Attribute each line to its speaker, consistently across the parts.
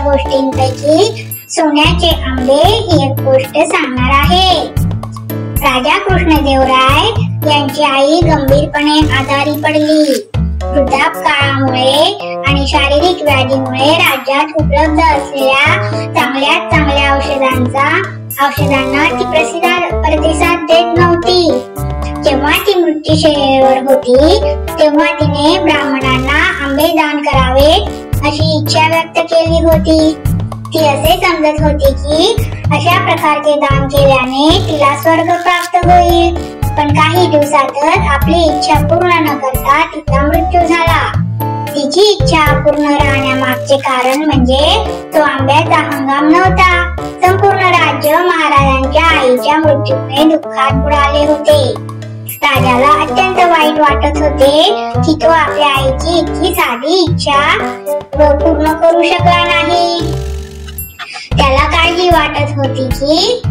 Speaker 1: गोष्टींपैकी सोन्याचे आंबे ही एक गोष्ट सांगणार आहे। राजा कृष्णदेवराय यांची आई गंभीरपणे आजारी पडली। वृद्धापकाळामुळे आणि शारीरिक व्याधीमुळे राज्यात उपलब्ध असलेल्या चांगल्यात चांगल्या औषधांना ती प्रतिसाद देत नव्हती। जेव्हा ती मृत्यूशय्येवर होती तेव्हा तिने ब्राह्मणांना आंबे दान करावे अशी इच्छा व्यक्त केली होती। ती असे समजत होती की अशा प्रकारचे दान केल्याने तिला स्वर्ग प्राप्त होईल। पण काही दिवसातच आपली इच्छा पूर्ण न करता तिचा मृत्यू झाला। तिची इच्छा अपूर्ण राहण्यामागचे कारण म्हणजे तो आंब्याचा हंगाम नव्हता। संपूर्ण राज्य महाराजांच्या आईच्या मृत्यूमुळे दुःखात बुडाले होते। राजाला अत्यंत वाईट वाटत होते की तो आपल्या आईची इतकी साधी इच्छा पूर्ण करू शकला नाही। त्याला काळजी वाटत होती की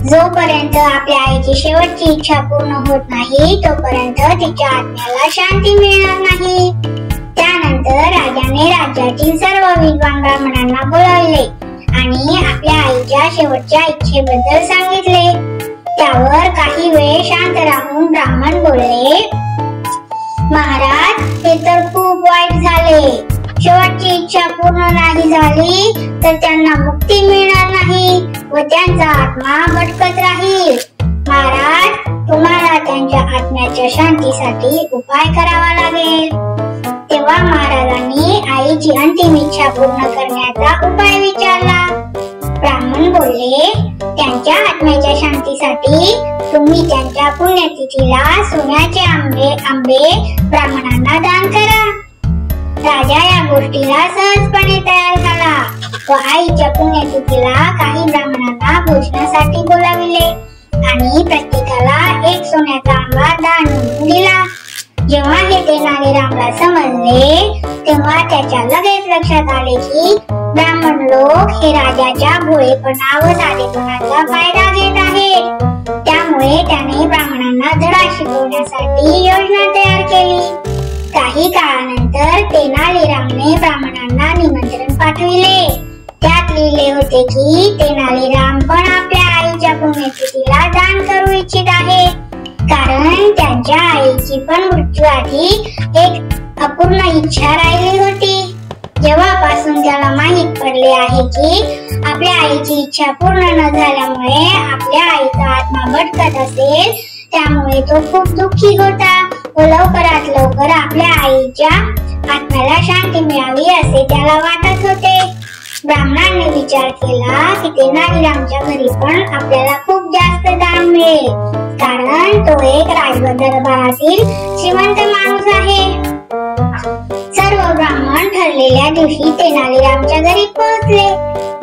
Speaker 1: जोपर्यंत आपल्या आईची शेवटची इच्छा पूर्ण होत नाही तोपर्यंत तिच्या आत्म्याला शांती मिळणार नाही। त्यानंतर राजाने राज्यातील सर्व विद्वान ब्राह्मणांना बोलावले आणि आपल्या आईच्या शेवटच्या इच्छेबद्दल सांगितले। त्यावर काही वेळ शांत राहून ब्राह्मण बोलले, महाराज, हे तर खूप वाईट झाले। शेवटची इच्छा पूर्ण नाही झाली तर त्यांना मुक्ती मिळणार नाही व त्यांचा आत्मा भटकत राहील। महाराज, तुम्हाला त्यांच्या आत्म्याच्या शांतीसाठी उपाय करावा लागेल। तेव्हा महाराजांनी आईची अंतिम इच्छा पूर्ण करण्याचा उपाय विचारला। ब्राह्मण बोलले, त्यांच्या आत्म्याच्या शांतीसाठी तुम्ही त्यांच्या पुण्यतिथीला सोन्याचे आंबे ब्राह्मणांना दान करा। राजा या गोष्टीला सहजपणे तयार झाला व आईच्या पुण्यतिथीला काही ब्राह्मणांना भोजनासाठी बोलाविले आणि प्रत्येकाला एक सोन्याचा आंबा दान म्हणून दिला। जेव्हा हे तेनालीरामला समजले तेव्हा त्याच्या लगेच लक्षात आले की ब्राह्मण लोक हे राजाच्या भोळेपणा व साधेपणाचा फायदा घेत आहेत। त्यामुळे त्याने ब्राह्मणांना धडा शिकवण्यासाठी योजना तयार केली। काही काळानंतर तेनालीरामने ब्राह्मणांना निमंत्रण पाठविले। त्यात लिहिले होते की तेनालीराम पण आपल्या आईच्या पुण्यतिथीला दान करू इच्छित आहे, कारण त्यांच्या आईची पण मृत्यूआधी एक अपूर्ण इच्छा राहिली होती। जेव्हापासून त्याला माहित पडले आहे की आपल्या आईची इच्छा पूर्ण न झाल्यामुळे आपल्या आईचा आत्मा भटकत असेल, त्यामुळे तो खूप दुःखी होता व लवकरात लवकर आपल्या आईच्या आत्म्याला शांती मिळावी असे त्याला वाटत होते। ब्राह्मणांनी विचार केला की तेनालीरामच्या घरी पण आपल्याला खूप जास्त दान मिळेल, कारण तो एक राजदरबारातील श्रीमंत माणूस आहे। सर्व ब्राह्मण ठरलेल्या दिवशी तेनालीरामच्या घरी पोहोचले।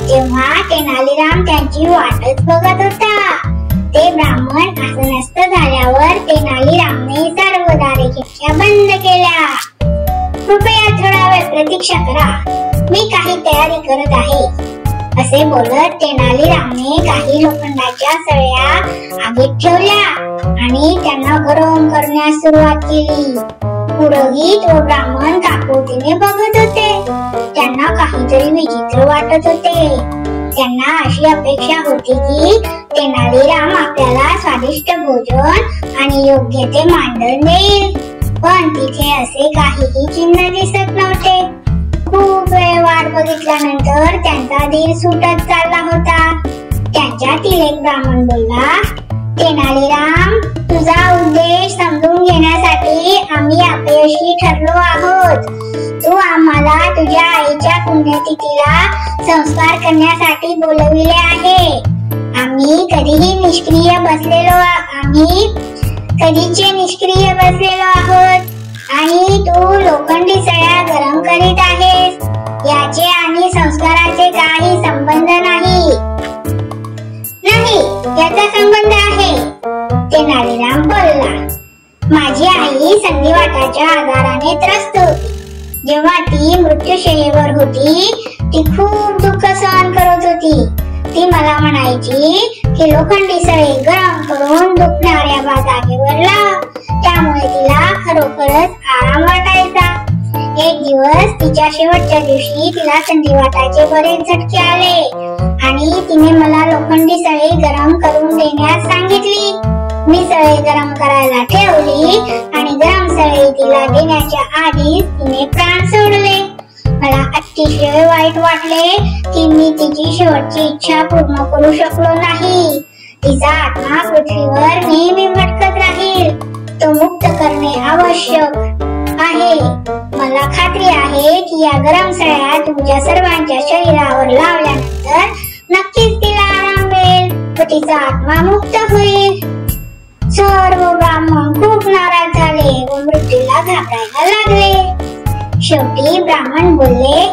Speaker 1: तेव्हा तेनालीराम त्यांची वाटच बघत होता। ते ब्राह्मण आसनस्थ झाल्यावर तेनालीरामने सर्व दारे खिडक्या बंद केल्या। कृपया थोडा वेळ प्रतीक्षा करा, मी काही तयारी करत आहे, असे बोलत तेनालीरामने काही लोखंडाच्या सळ्या आगीत ठेवल्या आणि त्यांना गरम करण्यास सुरुवात केली। पुरोहित व ब्राह्मण काकुळतीने बघत होते। त्यांना काहीतरी विचित्र वाटत होते। त्यांना अशी अपेक्षा होती की तेनालीराम आपल्याला स्वादिष्ट भोजन आणि योग्य ते मांडण देईल, पण तिथे असे काहीही चिन्ह दिसत नव्हते। खूप वेळ वाट बघितल्यानंतर त्यांचा धीर सुटत चालला होता। त्यांच्यातील एक ब्राह्मण बोलला, तेनालीराम, तुझा उद्देश समजून घेण्यासाठी आम्ही अपयशी ठरलो आहोत। तू आम्हाला तुझ्या आईच्या पुण्यतिथीला संस्कार करण्यासाठी बोलविले आहे। आम्ही कधीचे निष्क्रिय बसलेलो आहोत आणि तू लोखंडी सळ्या गरम करीत आहेस, याचे आणि संस्काराचे काही संबंध नाही। याचा संबंध आहे, तेनालीराम बोलला। माझी आई संधिवाताच्या आजाराने त्रस्त होती। जेव्हा ती मृत्यूशय्येवर होती ती खूप दुःख सहन करत होती। ती मला म्हणायची की लोखंडी सळे गरम करून दुखणाऱ्या जागेवर लाव, त्यामुळे तिला खरोखरच आराम वाटायचा। एक दिवस ती सुट्टीच्या शेवटच्या दिवशी तिला संधिवाताचे बरेच झटके आले आणि तिने मला लोखंडी सळई गरम करून देण्यास सांगितली. मी सळई गरम करायला ठेवली आणि गरम सळई तिला देण्याच्या आधीच तिने प्राण सोडले. मला अतिशय वाईट वाटले की मी तिची शेवटची इच्छा पूर्ण करू शकलो नाही. तिचा आत्मा पृथ्वीवर नेहमी भटकत राहील. तो मुक्त करणे आवश्यक आहे. मला खात्री आहे की या गरम सळया तुमच्या सर्वांच्या शरीरावर लावल्यानंतर नक्कीच तिला आराम मिळेल व तिचा आत्मा मुक्त होईल. सर्व ब्राह्मण खूप नाराज झाले व मृत्यूला घाबरायला लागले. शेवटी ब्राह्मण बोलले,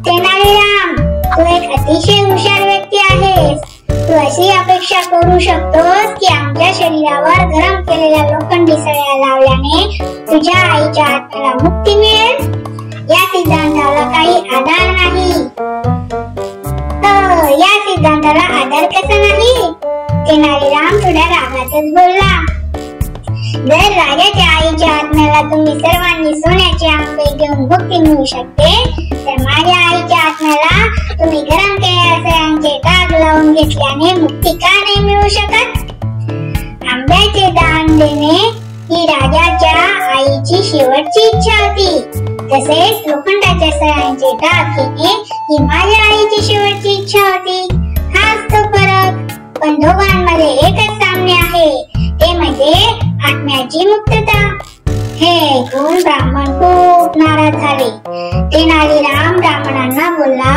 Speaker 1: तेनालीराम, तू एक अतिशय हुशार व्यक्ती आहेस. तू अशी अपेक्षा करू शकतोस की आमच्या शरीरावर गरम केलेल्या लोखंडी सळया लावल्याने तुझ्या आईच्या आत्म्याला मुक्ती मिळेल. या सिद्धांताला काही आधार नाही. या सिद्धांताला आधार कसा नाही? तेनालीराम थोड्या रागातच बोलला. जर राजाच्या आईच्या आत्म्याला तुम्ही सर्वांनी सोन्याचे आंबे घेऊन मुक्ती मिळू शकते, तर माझ्या आईच्या आत्म्याला तुम्ही गरम केलेल्या सळयांचे डाग लावून घेतल्याने मुक्ती का नाही मिळू शकत? आंब्याचे दान देणे ही राजाच्या आईची शेवटची इच्छा होती. तसेच लोखंडाच्या सळयांचे डाग घेणे ही माझ्या आईची शेवटची इच्छा होती. हाच तो फरक. पण दोघांमध्ये एकच साम्य आहे, ते म्हणजे आत्म्याची मुक्तता. हे ऐकून ब्राह्मण खूप नाराज झाले. तेनालीराम ब्राह्मणांना बोलला,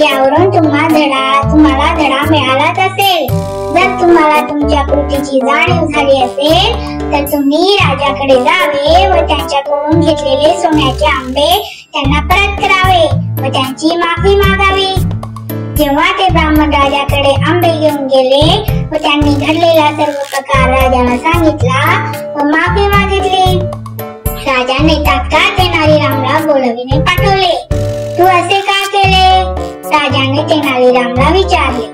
Speaker 1: यावरून तुम्हाला धडा मिळालाच असेल. जर तुम्हाला तुमच्या कृतीची जाणीव झाली असेल तर तुम्ही राजाकडे जावे व त्यांच्याकडून घेतलेले सोन्याचे आंबे त्यांना परत करावे व त्यांची माफी मागावी. जेव्हा ते ब्राह्मण राजाकडे आंबे घेऊन गेले व त्यांनी घडलेला सर्व प्रकार राजाला सांगितला व माफी मागितली. राजाने तात्काळ तेनालीरामला बोलविणे पाठवले. तू असे का केले? राजाने तेनालीरामला विचारले.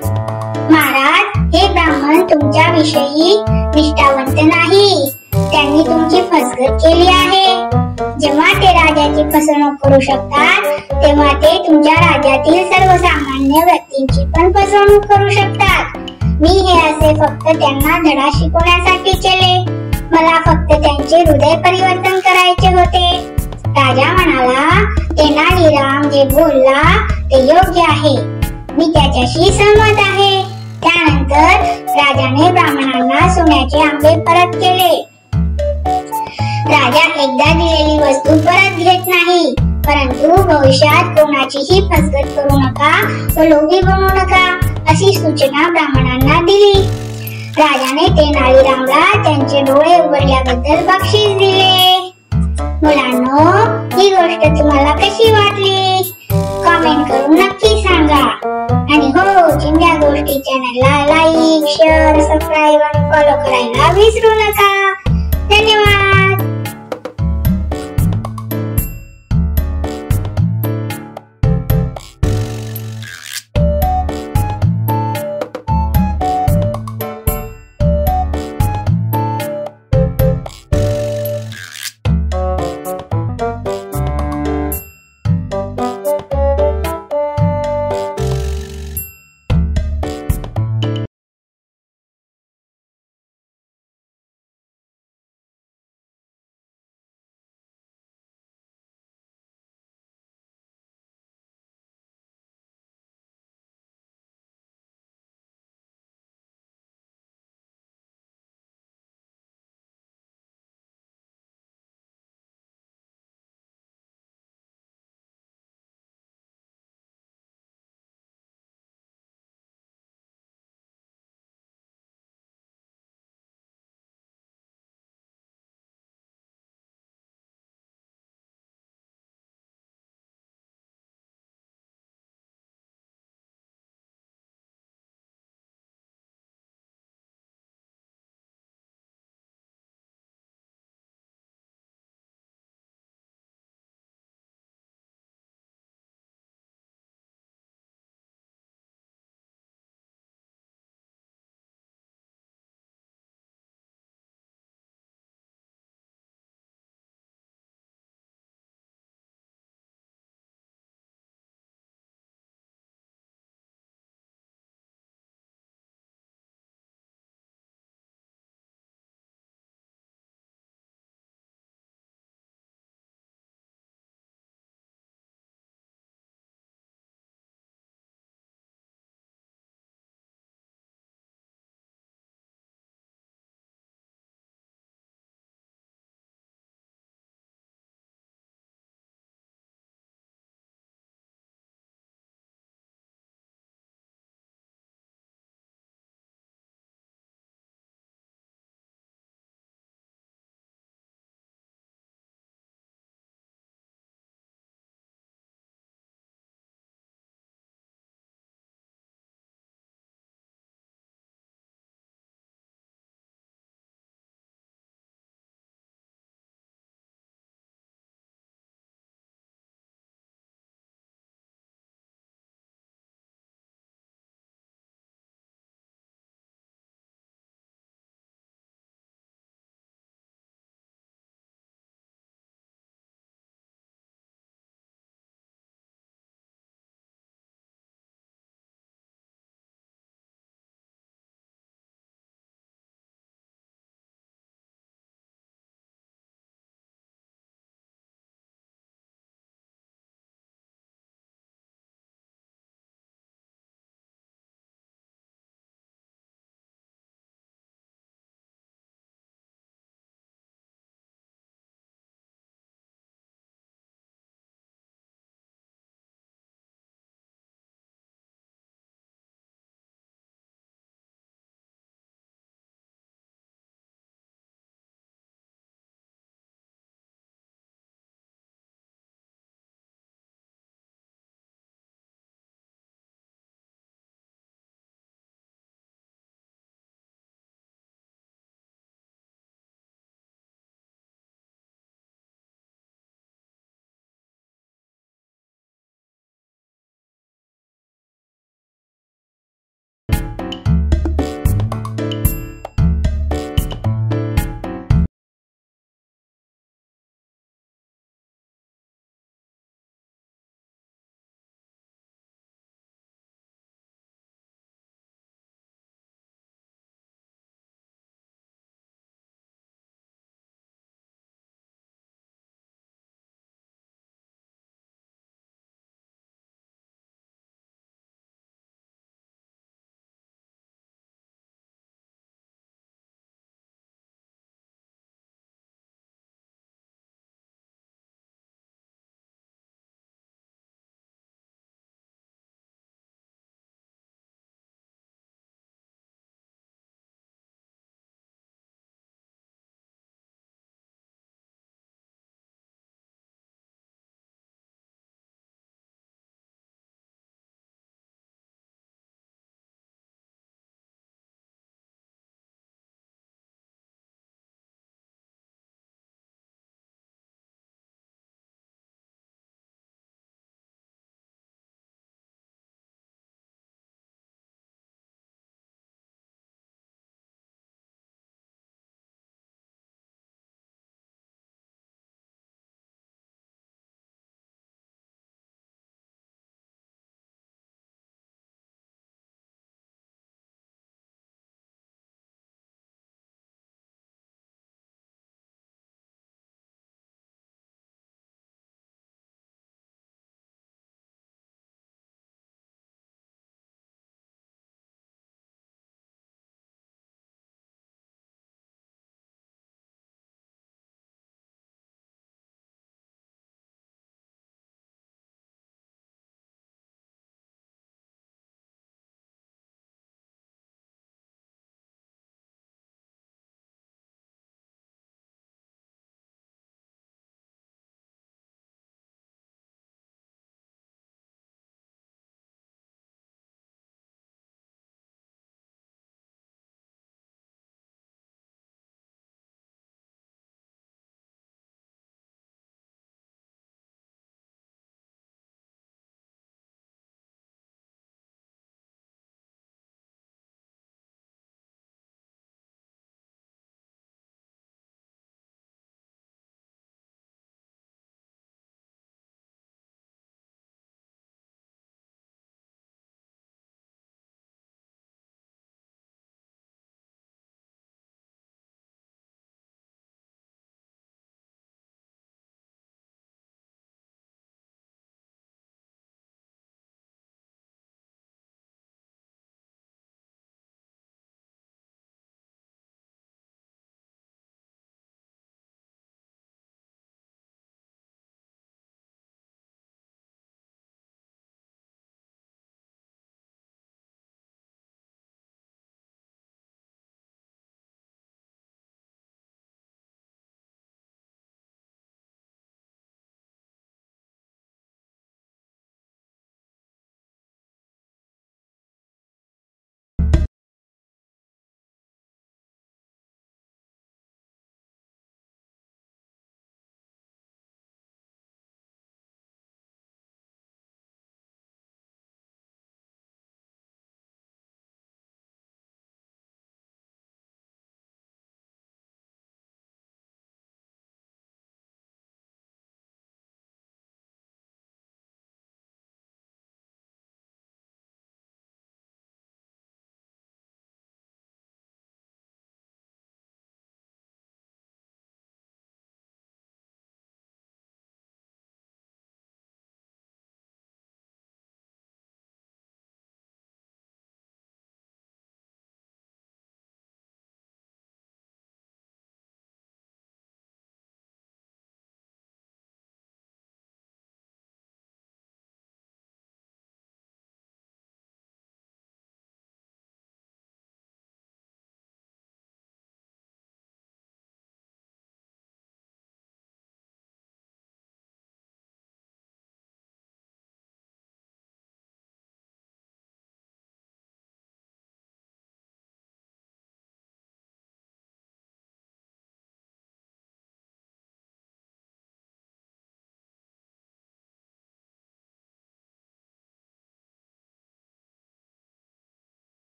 Speaker 1: महाराज, हे ब्राह्मण तुमच्या विषयी निष्ठावंत नाही. त्यांनी तुमची फसगत केली आहे. जेव्हा ते राजाची फसवणूक करू शकतात तेव्हा ते तुमच्या राज्यातील सर्वसामान्य व्यक्तींची पण फसवणूक करू शकतात. मी हे असे फक्त त्यांना धडा शिकवण्यासाठी केले. मला फक्त त्यांचे हृदय परिवर्तन करायचे होते. राजा म्हणाला, तेनालीराम जे बोलला ते योग्य आहे. मी त्याच्याशी सहमत आहे. त्यानंतर राजाने ब्राह्मणांना सोन्याचे आंबे परत केले. राजा एकदा दिलेली वस्तू परत घेत नाही, परंतु भविष्यात कोणाचीही फसगत करू नका व लोभी बनू नका अशी सूचना ब्राह्मणांना दिली. राजाने तेनालीरामला त्यांचे डोळे उघडल्याबद्दल बक्षीस दिले. मुलांनो, ही गोष्ट तुम्हाला कशी वाटली? कमेंट करून नक्की सांगा. आणि हो, चिंध्या गोष्टी चॅनलला लाईक, शेअर, सबस्क्राईब आणि फॉलो करायला विसरू नका.